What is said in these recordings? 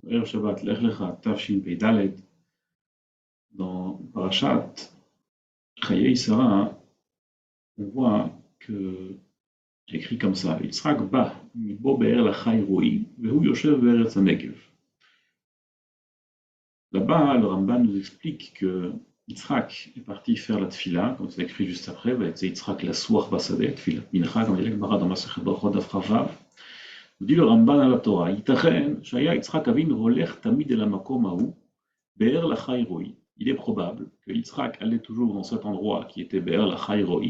Erev Shabbat, Lech Lecha, Tafshin Pei dans Parashat Chayei Sarah, on voit que écrit comme ça, Yitzhak ba mibo be'er lachai roi, vehu yoshev be'eretz hanegev. Là-bas, le Ramban nous explique que Yitzhak est parti faire la tfila, comme c'est écrit juste après, c'est Yitzhak la soir basadeh, tfila mincha, comme il y a l'Gemara dans Masechet Brachot daf Chavav. Nous dit le Ramban à la Torah, Yitachen, shaya Yitzhak avinu holech tamid el hamakom hahu, be'er lachai roi. Il est probable que Yitzhak allait toujours dans cet endroit qui était be'er lachai roi,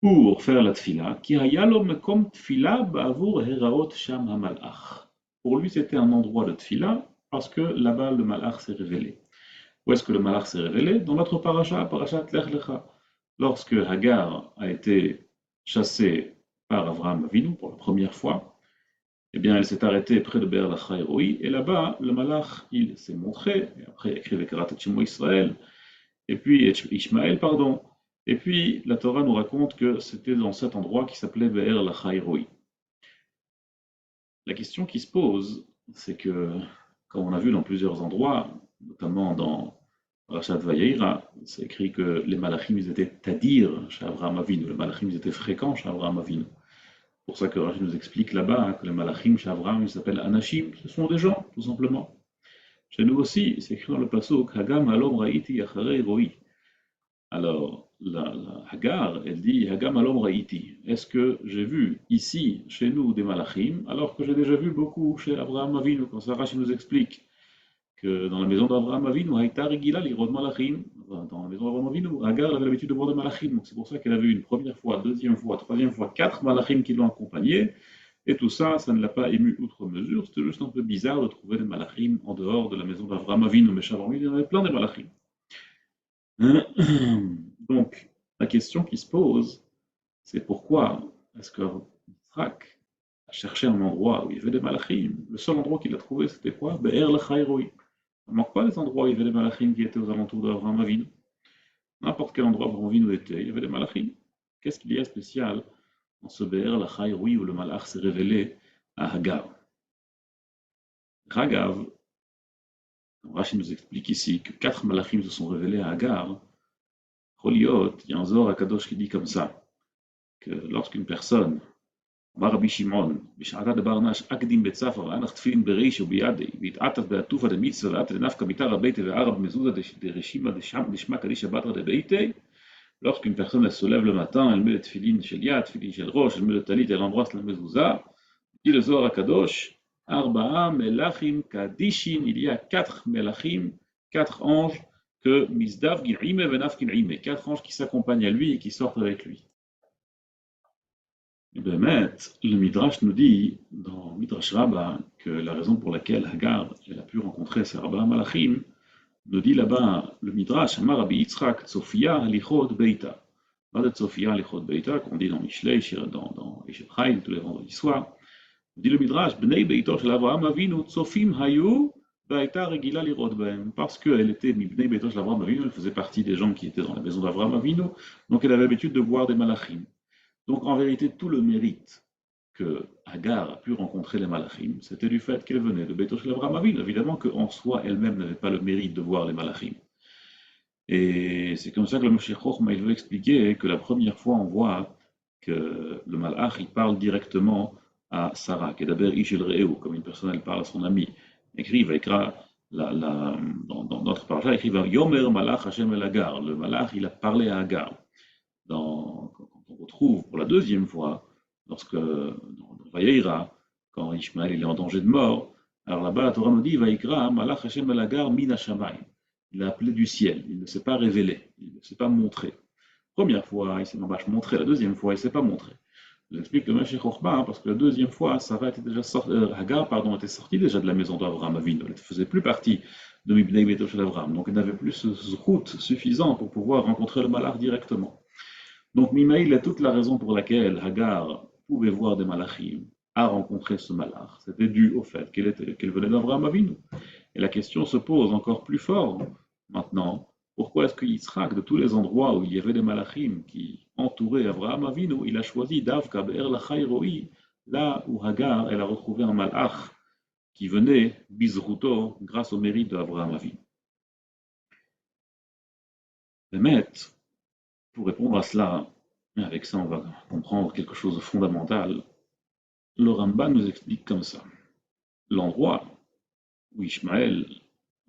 pour faire la tfila, ki haya lo mekom tfila ba'avur heraot sham hamalach. Pour lui, c'était un endroit de tfila, parce que là-bas, le malach s'est révélé. Où est-ce que le malach s'est révélé? Dans notre parasha, parashat Lech Lecha. Lorsque Hagar a été chassée par Avraham Avinu pour la première fois, eh bien, elle s'est arrêtée près de Be'er Lachai Roi, et là-bas, le malach, il s'est montré, et après, il a écrit Vekarat et Shemo Israël, et puis Ishmaël, pardon, et puis la Torah nous raconte que c'était dans cet endroit qui s'appelait Be'er Lachai Roi. La question qui se pose, c'est que, comme on a vu dans plusieurs endroits, notamment dans Parashat Vayeira, c'est écrit que les malachim ils étaient tadir chez Avraham Avinu, les malachim ils étaient fréquents chez Avraham Avinu. C'est pour ça que Rashi nous explique là-bas que les malachim chez Avraham ils s'appellent Anashim, ce sont des gens, tout simplement. Chez nous aussi, c'est écrit dans le pasuk Hagam alom raïti acharei roi. Alors, la Hagar, elle dit Hagam alom raïti. Est-ce que j'ai vu ici, chez nous, des malachim, alors que j'ai déjà vu beaucoup chez Avraham Avinu, quand Rashi nous explique que dans la maison d'Avraham Avinu, Haïta Regila l'irod malachim, dans la maison d'Avraham Avinu, Hagar avait l'habitude de voir des malachim, donc c'est pour ça qu'elle a vu une première fois, deuxième fois, troisième fois, 4 malachim qui l'ont accompagné, et tout ça, ça ne l'a pas ému outre mesure, c'était juste un peu bizarre de trouver des malachim en dehors de la maison d'Avraham Avinu, mais chez Avraham Avinu, il y en avait plein des malachim. Donc, la question qui se pose, c'est pourquoi est-ce que Yitzhak a cherché un endroit où il y avait des malachim? Le seul endroit qu'il a trouvé, c'était quoi? Be'er lachai roi. Il ne manque pas les endroits où il y avait des malachim qui étaient aux alentours d'Avraham Avinu. N'importe quel endroit où Avraham Avinu était, il y avait des malachim. Qu'est-ce qu'il y a de spécial dans ce Be'er lachai roi où le malach s'est révélé à Hagar? Ragav, Rashi nous explique ici que 4 malachim se sont révélés à Hagar. Choliot, il y a un Zohar Kadosh qui dit comme ça, que lorsqu'une personne, אמר רבי שמעון, בשעתה דברנש אקדים בצפר ואנח תפילין ברישו בידי, והתעטף בעטופה דמצווה ועטה דנפקא מתרא ביתי וערב מזוזה דרשימה דשמא קדישא בתרא דביתי. Lorsqu'une personne elle se lève le matin, elle met le tefilin shel yad, tefilin shel rosh, elle met le talit, elle embrasse la mezouza, dit le Zohar HaKadosh, Arba'a melachim kadishin, il y a 4 melachim, 4 anges que misdav gin'ime venaf gin'ime, 4 anges qui s'accompagnent à lui et qui sortent avec lui. Et bien, le Midrash nous dit, dans Midrash Rabbah, que la raison pour laquelle Hagar elle a pu rencontrer ces Arba'a Malachim, nous dit là-bas le Midrash, Amar Rabbi Yitzchak Tzofia Halichot Beita. Pas de Tzofia Halichot Beita, qu'on dit dans Mishlei, dans Eshet Chayil, tous les vendredis soirs. Nous dit le Midrash, Bnei Beito Shel Avraham Avinu Tzofim Hayu Beita Regila Lirot Behem. Parce qu'elle était Bnei Beito Shel Avraham Avinu, elle faisait partie des gens qui étaient dans la maison d'Avraham Avinu, donc elle avait l'habitude de voir des Malachim. Donc en vérité, tout le mérite que Hagar a pu rencontrer les malachim, c'était du fait qu'elle venait de Beito Shel Avraham Avinu. Évidemment qu'en soi, elle-même n'avait pas le mérite de voir les malachim. Et c'est comme ça que le Moshe Chochma il veut expliquer que la première fois, on voit que le malach il parle directement à Sarah, qui est d'abord Ishel Re'eu, comme une personne elle parle à son ami. Écrit, dans notre parasha, écrit Yomer Malach Hashem El Hagar. Le malach il a parlé à Hagar. Quand on retrouve pour la deuxième fois, lorsque dans Vayeira, quand Ishmaël il est en danger de mort, alors là-bas la Torah nous dit Vaïkra Malach Hashem El Hagar Min Hashamayim. Il a appelé du ciel, il ne s'est pas révélé, il ne s'est pas montré. Première fois, il s'est montré, la deuxième fois, il ne s'est pas montré. Je l'explique le Meshech Chochma, parce que la deuxième fois, Sarah était déjà Hagar était sortie déjà de la maison d'Avraham Avinu, elle ne faisait plus partie de Mibnei Beito Shel Avraham, donc elle n'avait plus ce route suffisant pour pouvoir rencontrer le malach directement. Donc Mimaïl a toute la raison pour laquelle Hagar pouvait voir des malachim, a rencontré ce malach. C'était dû au fait qu'elle venait d'Avraham Avinu. Et la question se pose encore plus fort maintenant. Pourquoi est-ce que Yitzhak, de tous les endroits où il y avait des malachim qui entouraient Avraham Avinu, il a choisi Davka Be'er Lachai Roi, là où Hagar elle a retrouvé un malach qui venait, bizruto, grâce au mérite d'Abraham Avinu. Mais, pour répondre à cela, et avec ça on va comprendre quelque chose de fondamental, le Ramban nous explique comme ça. L'endroit où Ishmaël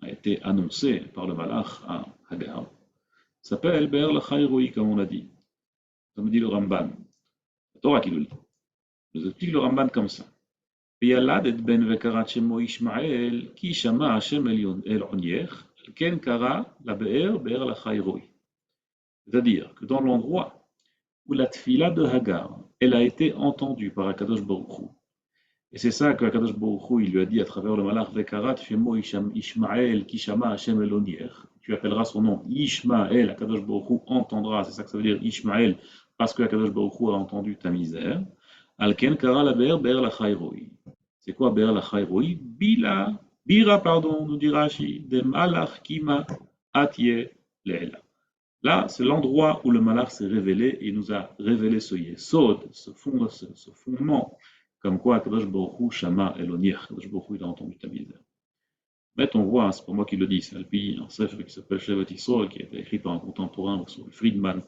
a été annoncé par le Malach à Hagar s'appelle Be'er Lachaïroï, comme on a dit. Ça me dit le Ramban. La Torah qui le dit. Nous explique le Ramban comme ça. וילדת בן וקראת שמו ישמעאל, כי שמע השם אל ענייך, על כן קרא לבאר באר לחי רוי. C'est-à-dire que dans l'endroit où la tfila de Hagar, elle a été entendue par Akadosh Baruch Hu, et c'est ça que Akadosh Baruch Hu, il lui a dit à travers le malach Vekarat shemo Ishmael ki shama Hashem el onier. Tu appelleras son nom Ishmael, Akadosh Baruch Hu entendra, c'est ça que ça veut dire Ishmael, parce que Akadosh Baruch Hu a entendu ta misère. Alken kara la ber ber la chayroi. C'est quoi ber la chayroi? Bira, pardon, nous dit Rashi, de malach kima atye le'ela. Là, c'est l'endroit où le malach s'est révélé et nous a révélé ce yesod, ce fondement, comme quoi Akadosh Baruch Hu Shama Elonier, Akadosh Baruch Hu il a entendu ta misère. Mais on voit, c'est pas moi qui le dis, c'est un sefer qui s'appelle Shevet Yisrael, qui a été écrit par un contemporain, Friedman,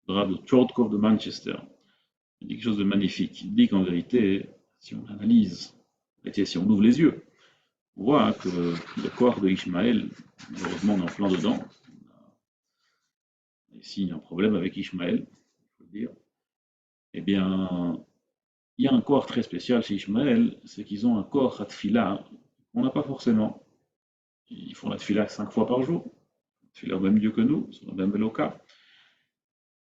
le Rav de Chortkov de Manchester. Il dit quelque chose de magnifique. Il dit qu'en vérité, si on analyse, et si on ouvre les yeux, on voit que le corps de Ishmaël, malheureusement on est en plein dedans. Ici, il y a un problème avec Ishmaël, il faut le dire. Eh bien, il y a un corps très spécial chez Ishmaël, c'est qu'ils ont un corps à tfila qu'on n'a pas forcément. Ils font la tfila 5 fois par jour, tfila au même lieu que nous, sur le même véloca.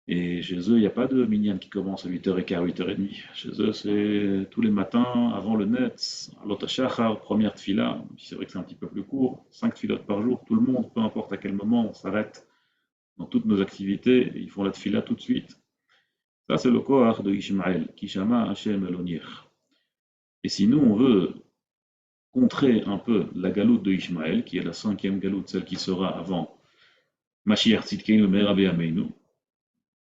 Et chez eux, il n'y a pas de minyan qui commence à 8h15, 8h30. Chez eux, c'est tous les matins, avant le net, à l'otashachar, première tfila, c'est vrai que c'est un petit peu plus court, 5 tfilotes par jour, tout le monde, peu importe à quel moment, on s'arrête dans toutes nos activités, ils font la tfila tout de suite. Ça, c'est le Kohar de Ishmaël, Kishama Hashem Elonir. Et si nous, on veut contrer un peu la galoute de Ishmaël, qui est la 5e galoute, celle qui sera avant Mashiach Tzidkeinu Merabe Ameinu,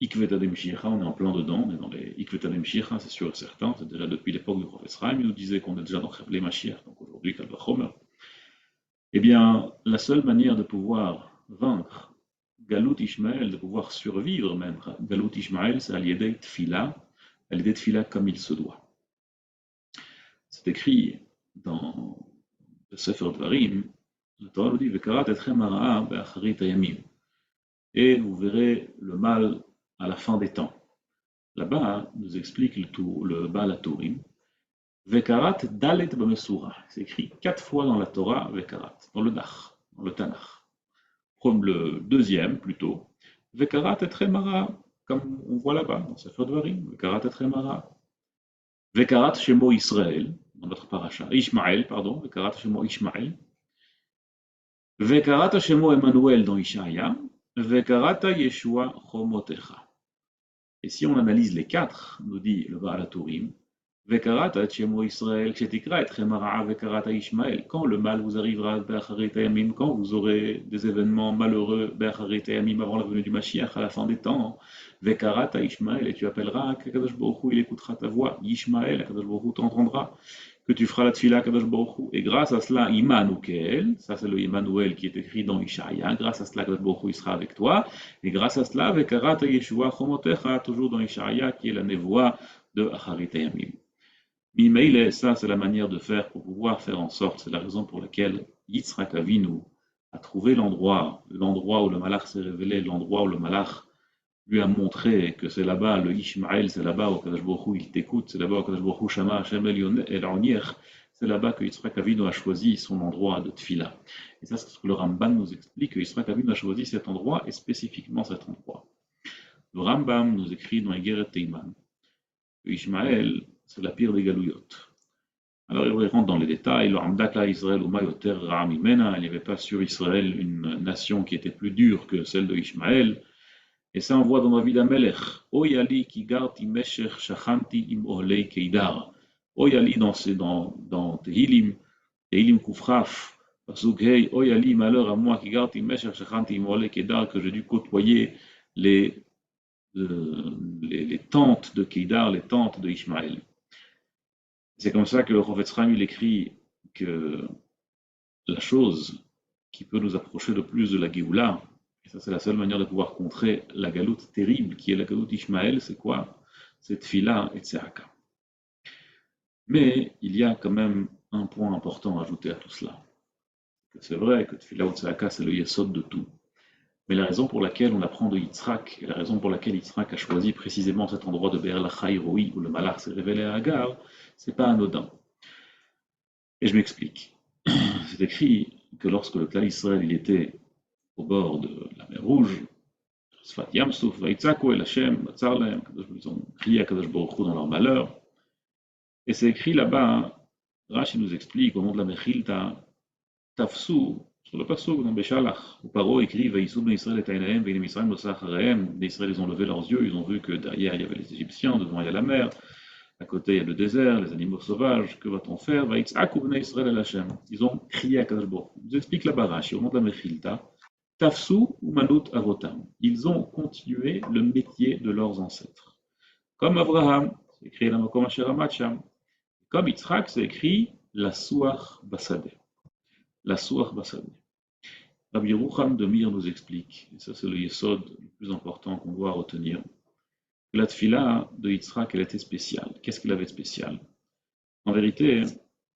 Ikvet Adem Shicha, on est en plein dedans, on est dans les Ikvet Adem Shicha, c'est sûr et certain, c'est déjà depuis l'époque du prophète Sraim, il nous disait qu'on est déjà dans les Mashiach, donc aujourd'hui, Kal Vachomer. Eh bien, la seule manière de pouvoir vaincre Galout Ishmaël, de pouvoir survivre même, Galout Ishmaël, c'est à l'idée de Tfila comme il se doit. C'est écrit dans le Sefer Dvarim, le Torah nous dit Vekarat etchem hara'a be'acharit hayamim. Et vous verrez le mal à la fin des temps. Là-bas, nous explique le Baal HaTurim. Vekarat dalet b'mesura. C'est écrit 4 fois dans la Torah, Vekarat, dans le Nach, dans le Tanakh. Comme le deuxième plutôt, Vekarat etchem hara'a, comme on voit là-bas dans Sefer Dvarim, Vekarat etchem hara'a. Vekarat shemo Israël, dans notre paracha, Ishmaël, pardon, Vekarat shemo Ishmaël. Vekarat shemo Emmanuel dans Ishaïa, Vekarat Yeshua chomotecha. Et si on analyse les 4, nous dit le Baal HaTurim, Vekarat shemo Israël, Kshetikra etchem hara'a Vekarat Ishmaël, quand le mal vous arrivera, Be'acharit hayamim, quand vous aurez des événements malheureux, Be'acharit hayamim, avant la venue du Mashiach, à la fin des temps, Vekarat Ishmaël, et tu appelleras, Akadosh Baruch Hu, il écoutera ta voix, Ishmaël, Akadosh Baruch Hu t'entendra, que tu feras la tfila Akadosh Baruch Hu. Et grâce à cela, Immanuel, ça c'est le Immanuel qui est écrit dans Ishaïa, grâce à cela, Akadosh Baruch Hu, il sera avec toi, et grâce à cela, Vekarat Yeshua chomotecha, toujours dans Ishaïa, qui est la névoie de Acharit hayamim. Mimeile, ça c'est la manière de faire pour pouvoir faire en sorte, c'est la raison pour laquelle Yitzhak Avinu a trouvé l'endroit où le malach s'est révélé, l'endroit où le malach lui a montré que c'est là-bas, le Ishmaël, c'est là-bas où Kadosh Baruch Hu il t'écoute, c'est là-bas où Kadosh Baruch Hu Shama Hashem El Onier, c'est là-bas que Yitzhak Avinu a choisi son endroit de tfila. Et ça, c'est ce que le Rambam nous explique, que Yitzhak Avinu a choisi cet endroit, et spécifiquement cet endroit. Le Rambam nous écrit dans Egeret Teiman que Ishmaël, c'est la pire des galouyot. Alors il rentre dans les détails, le Hamdaka Israël ou Mayoter Ra'amimena, il n'y avait pas sur Israël une nation qui était plus dure que celle de Ishmaël. Et ça, on voit dans David Amelech. Oyali ki garti mesher shachanti im ohlei keidar. Oyali dans Tehilim Kufraf, Pasuk Hei, Oyali, malheur à moi qui garti mesher shachanti im ohlei keidar, que j'ai dû côtoyer les tentes de Keidar, les tentes de Ishmaël. C'est comme ça que le prophète Sraim il écrit que la chose qui peut nous approcher le plus de la Géoula, et ça c'est la seule manière de pouvoir contrer la galoute terrible qui est la galoute Ishmaël, c'est quoi? C'est Tfila et Tzedaka. Mais il y a quand même un point important à ajouter à tout cela. C'est vrai que Tfila ou Tzedaka c'est le yesod de tout. Mais la raison pour laquelle on apprend de Yitzhak, et la raison pour laquelle Yitzhak a choisi précisément cet endroit de Be'er Lachai Roi où le Malach s'est révélé à Agar, c'est pas anodin. Et je m'explique. C'est écrit que lorsque le clan Israël il était au bord de la mer Rouge, Sfat Yamsouf, Vaïtzaku El Hashem, Batzarlem, ils ont crié à Kadosh Baruch Hu dans leur malheur. Et c'est écrit là-bas, Rashi nous explique au nom de la Mechilta, Tafsu, sur le passouk dans Béchalach, où Paro écrit Vaïsou ben Israël et Aïnahem, Venim Israël Mosacharehem, les Israël ils ont levé leurs yeux, ils ont vu que derrière il y avait les Égyptiens, devant il y a la mer, à côté il y a le désert, les animaux sauvages, que va-t-on faire? Vaïtzaku ben Israël el Hashem. Ils ont crié à Kadosh Baruch Hu. Nous explique là-bas Rashi, au nom de la Mechilta, Tafsu ou Manut Avotam. Ils ont continué le métier de leurs ancêtres. Comme Abraham, c'est écrit dans Makom Asher Amacham. Comme Yitzhak, c'est écrit la Suach Basadeh. La Suach Basadeh. Rabbi Yerucham de Mir nous explique, et ça c'est le yesod le plus important qu'on doit retenir, que la tfila de Yitzhak elle était spéciale. Qu'est-ce qu'elle avait de spécial? En vérité,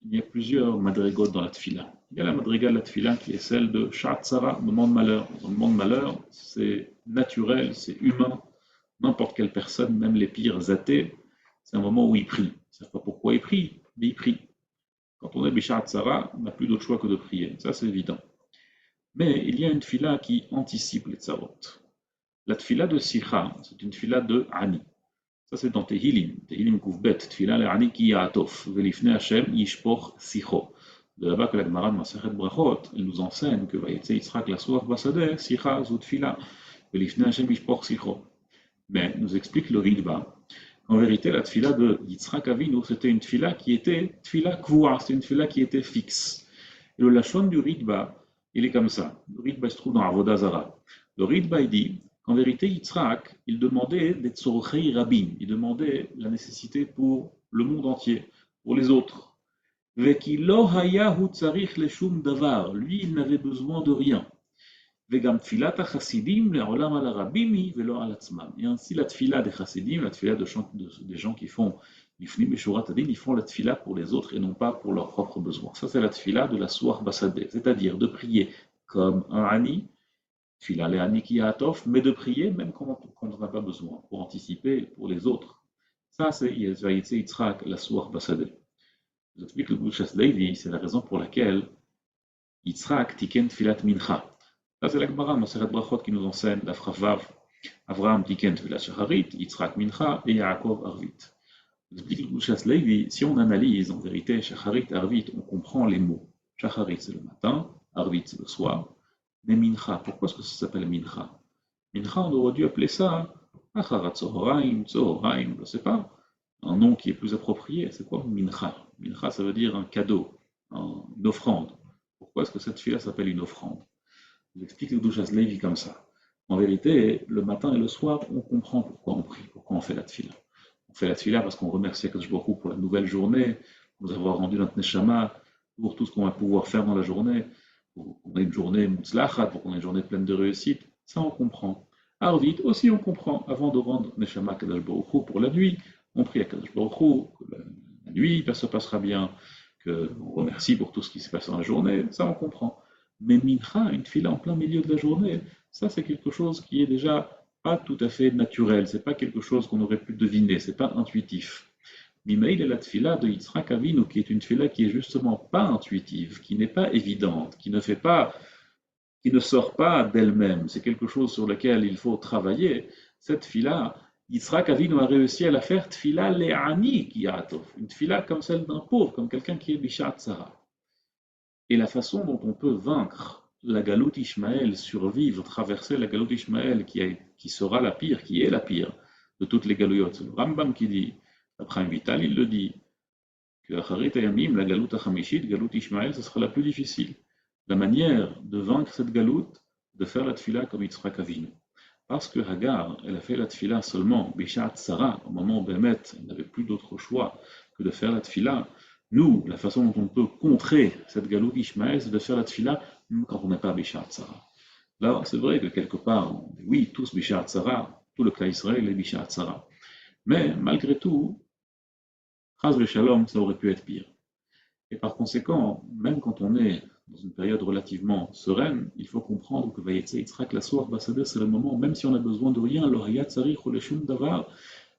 il y a plusieurs madrigotes dans la tfila. Il y a la madriga de la tfila qui est celle de Sha'at Tzara, moment de malheur. Dans le moment de malheur, c'est naturel, c'est humain. N'importe quelle personne, même les pires athées, c'est un moment où ils prient. Ils ne savent pas pourquoi ils prient, mais ils prient. Quand on est Bisha'at Tzara, on n'a plus d'autre choix que de prier. Ça, c'est évident. Mais il y a une tfila qui anticipe les tzarot. La tfila de Sicha, c'est une tfila de Ani. Ça, c'est dans Tehilim. Tehilim Koufbet, tfila le Ani ki ya'atof, velifne Hashem yishpoch sicho. De là-bas que la Gemara de Masechet Brachot, elle nous enseigne que Vayetze Yitzhak la soif basadeh, Sicha zut tfila, velifne Hashem yishpoch sicho. Mais nous explique le Ritba. En vérité, la tfila de Yitzhak Avinu, c'était une tfila qui était tfila kvoua, c'était une tfila qui était fixe. Et le lachon du Ritba, il est comme ça. Le Ritba se trouve dans Avodah Zara. Le Ritba, il dit qu'en vérité, Yitzhak, il demandait des tzorochei rabim, il demandait la nécessité pour le monde entier, pour les autres. Veki lo haya hu tzarich leshum davar, lui, il n'avait besoin de rien. Vegam tfilat ha-chassidim le'olam al-rabimi velo al-atzmam. Et ainsi, la tfila des chassidim, la tfila des gens qui font l'ifnim et shurat adin, ils font la tfila pour les autres et non pas pour leurs propres besoins. Ça, c'est la tfila de la suach basadeh, c'est-à-dire de prier comme un ani, tfila le ani ki ya'atof, mais de prier même quand on n'en a pas besoin, pour anticiper pour les autres. Ça, c'est Yitzhak, la suach basadeh. Je vous explique le Bouchas Levi, c'est la raison pour laquelle Yitzhak tiken tfilat mincha. Ça, c'est la Gemara, Masechet Brachot, qui nous enseigne la Vav, Avraham tiken tfilat shacharit, Yitzhak mincha et Yaakov arvit. Explique le Bouchas Levi, si on analyse en vérité shacharit, arvit, on comprend les mots. Shacharit, c'est le matin, arvit, c'est le soir. Mais mincha, pourquoi est-ce que ça s'appelle mincha? Mincha, on aurait dû appeler ça acharat tzohoraim, tzohoraim, je ne sais pas. Un nom qui est plus approprié, c'est quoi mincha? Mincha, ça veut dire un cadeau, une offrande. Pourquoi est-ce que cette fille-là s'appelle une offrande? J'explique le Douchas Levi comme ça. En vérité, le matin et le soir, on comprend pourquoi on prie, pourquoi on fait la tfila. On fait la tfila parce qu'on remercie Akadosh Baruch Hu pour la nouvelle journée, pour nous avoir rendu notre neshama, pour tout ce qu'on va pouvoir faire dans la journée, pour qu'on ait une journée mutzlachat, pour qu'on ait une journée pleine de réussite. Ça, on comprend. Arvit, aussi, on comprend. Avant de rendre neshama à Akadosh Baruch Hu pour la nuit, on prie à Akadosh Baruch Hu que la nuit se passera bien, qu'on remercie pour tout ce qui s'est passé dans la journée. Ça, on comprend. Mais mincha, une tfila en plein milieu de la journée, ça c'est quelque chose qui est déjà pas tout à fait naturel, c'est pas quelque chose qu'on aurait pu deviner, c'est pas intuitif. Mimaïl est la tfila de Yitzhak Avinu, qui est une tfila qui est justement pas intuitive, qui n'est pas évidente, qui ne sort pas d'elle-même, c'est quelque chose sur lequel il faut travailler. Cette tfila, Yitzhak Avinu a réussi à la faire tfila le'ani ki ya'atof, une tfila comme celle d'un pauvre, comme quelqu'un qui est bisha'at tzara. Et la façon dont on peut vaincre la galoute Ishmaël, survivre, traverser la galoute Ishmaël qui sera la pire, qui est la pire de toutes les galouillottes. C'est le Rambam qui dit, après un Vital, il le dit, que Acharit Ayamim, la galoute Achamishit, galoute Ishmaël, ce sera la plus difficile. La manière de vaincre cette galoute, de faire la tfila comme Yitzhak Avinu. Parce que Hagar, elle a fait la tfila seulement, Bishat Sarah, au moment où Bémet, elle n'avait plus d'autre choix que de faire la tfila. Nous, la façon dont on peut contrer cette galoute Ishmaël, c'est de faire la tfila même quand on n'est pas Bishar Tzara. Là, c'est vrai que quelque part, oui, tous Bishar Tzara, tout le cas Israël est Bishar Tzara. Mais malgré tout, Chas Shalom, ça aurait pu être pire. Et par conséquent, même quand on est dans une période relativement sereine, il faut comprendre que Vayetze Yitzhak la soir Basadeh, c'est le moment, même si on a besoin de rien, le Hayat Sarich ou le Shum Davar,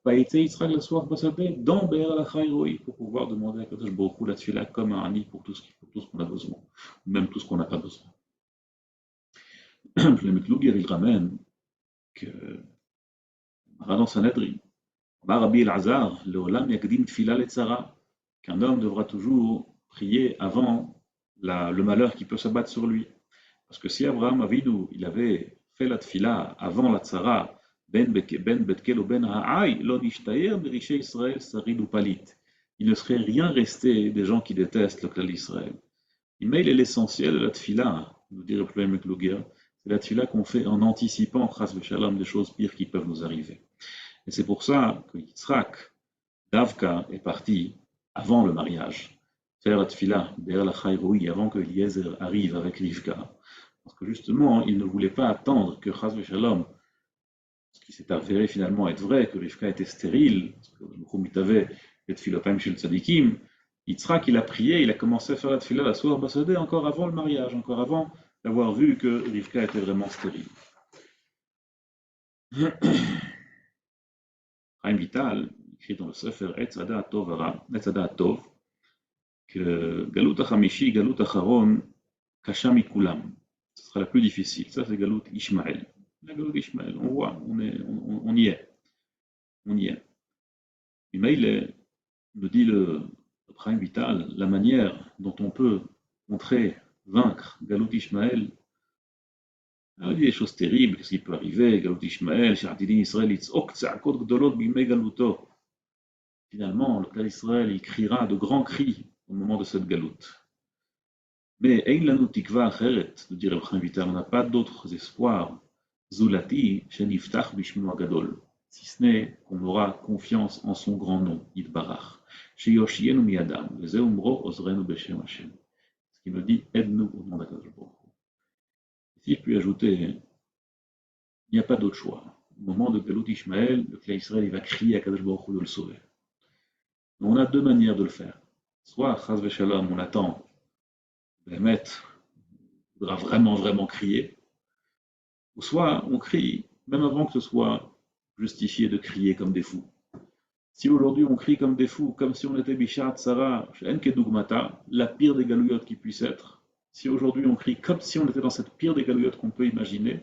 Vayetze Yitzhak la soir Basadeh, dans Be'er la Chayroi, pour pouvoir demander à Kadosh Baruch Hu la tfila comme un ami pour tout ce qu'on a besoin, ou même tout ce qu'on n'a pas besoin. Le Miklouguer, il ramène que Radon Sanhedrin, Rabbi El-Azar, Leolam Yakdim Tfila Letzara, qu'un homme devra toujours prier avant le malheur qui peut s'abattre sur lui. Parce que si Abraham Avinu, il avait fait la tfila avant la tzara, ben betkel ou ben ha'ay, lo nishtayer beriché Israël sarid ou palit. Il ne serait rien resté des gens qui détestent le clan d'Israël. Mais il est l'essentiel de la tfila, nous dit le problème Kluger, c'est la tfila qu'on fait en anticipant, chas v'shalom, des choses pires qui peuvent nous arriver. Et c'est pour ça que Yitzhak, Davka, est parti avant le mariage, faire la tfila, derrière la chayroui, avant que Eliezer arrive avec Rivka. Parce que justement, il ne voulait pas attendre que Chaz Shalom, ce qui s'est avéré finalement être vrai, que Rivka était stérile, parce que Mouchoumit avait et Tfilotaim chez le Tzadikim, Yitzhak, il a prié, il a commencé à faire la tfila la soir Basadeh encore avant le mariage, encore avant d'avoir vu que Rivka était vraiment stérile. Chaim Vital écrit dans le Sefer Etz Hadat Tov que Galut HaChamishi, Galut HaCharon, Kasha Mikulam. Ce sera la plus difficile. Ça, c'est Galut Ishmael. La Galut Ishmael, on voit, on y est. On y est. Mais il est, nous dit le Chaim Vital, la manière dont on peut montrer, vaincre Galut Ishmael. Alors, il y a des choses terribles, qu'est-ce qui peut arriver? Galut Ishmael, Sha'atidin Israël, Itz'ok Tza'akot Gdolot Bimei Galuto. Finalement, le clan d'Israël, il criera de grands cris au moment de cette galoute. Mais Ein lanu tikva acheret, nous dit le Chaim Vital, on n'a pas d'autres espoirs. Zulati sheniftach bishmo agadol, si ce n'est qu'on aura confiance en son grand nom, Yitbarach. Sheyoshienu miadam, veze umro ozrenu beshem Hashem. Ce qui me dit, aide-nous au nom d'Akadosh Baruch Hu. Si je puis ajouter, il n'y a pas d'autre choix. Au moment de Galut Ishmael, le clan Israël, il va crier à Akadosh Baruch Hu de le sauver. On a deux manières de le faire. Soit, chas v'shalom, on attend, Bémet, il faudra vraiment crier, ou soit on crie, même avant que ce soit justifié de crier comme des fous. Si aujourd'hui on crie comme des fous, comme si on était Bishat, Sarah, Enkedugmata, la pire des galouillottes qui puisse être, si aujourd'hui on crie comme si on était dans cette pire des galouillottes qu'on peut imaginer,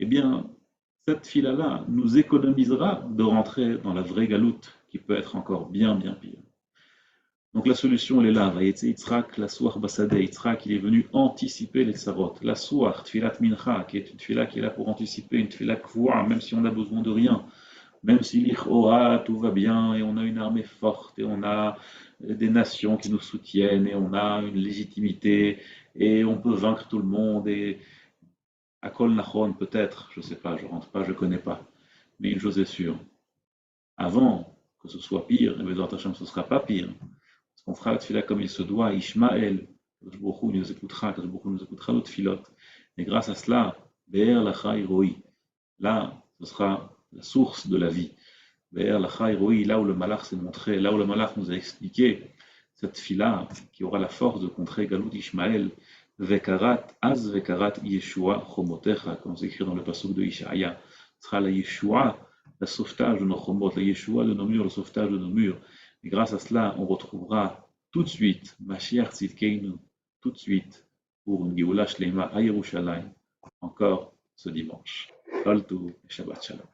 eh bien, cette fila-là nous économisera de rentrer dans la vraie galoute qui peut être encore bien pire. Donc la solution, elle est là. Vayetze Yitzhak, la soir Basadeh. Yitzhak, il est venu anticiper les tsarot. La soir, Tfilat Mincha, qui est une tfila qui est là pour anticiper, une tfila kvoua, même si on n'a besoin de rien. Même si l'Ichora, tout va bien, et on a une armée forte, et on a des nations qui nous soutiennent, et on a une légitimité, et on peut vaincre tout le monde, et à Kol Nachon, peut-être, je ne sais pas, je ne rentre pas, je ne connais pas. Mais une chose est sûre, avant que ce soit pire, et Bezrat Hashem, ce ne sera pas pire. On fera la tfila comme il se doit, Ishmael, Kadosh nous écoutera, Kadosh nous écoutera notre filote. Et grâce à cela, Be'er Lacha Iroi, là, ce sera la source de la vie. Be'er Lacha Iroi, là où le malach s'est montré, là où le malach nous a expliqué cette fila qui aura la force de contrer Galut Ishmael, Vekarat, Az Vekarat Yeshua Chomotecha, comme c'est écrit dans le pasuk de Ishaïa, ce sera la Yeshua, la sauvetage de nos chomot, la Yeshua de nos murs, le sauvetage de nos murs. Et grâce à cela, on retrouvera tout de suite Mashiach Tzidkeinu, tout de suite, pour une Géoula Shlema à Yerushalayim, encore ce dimanche. Kol Tov et Shabbat Shalom.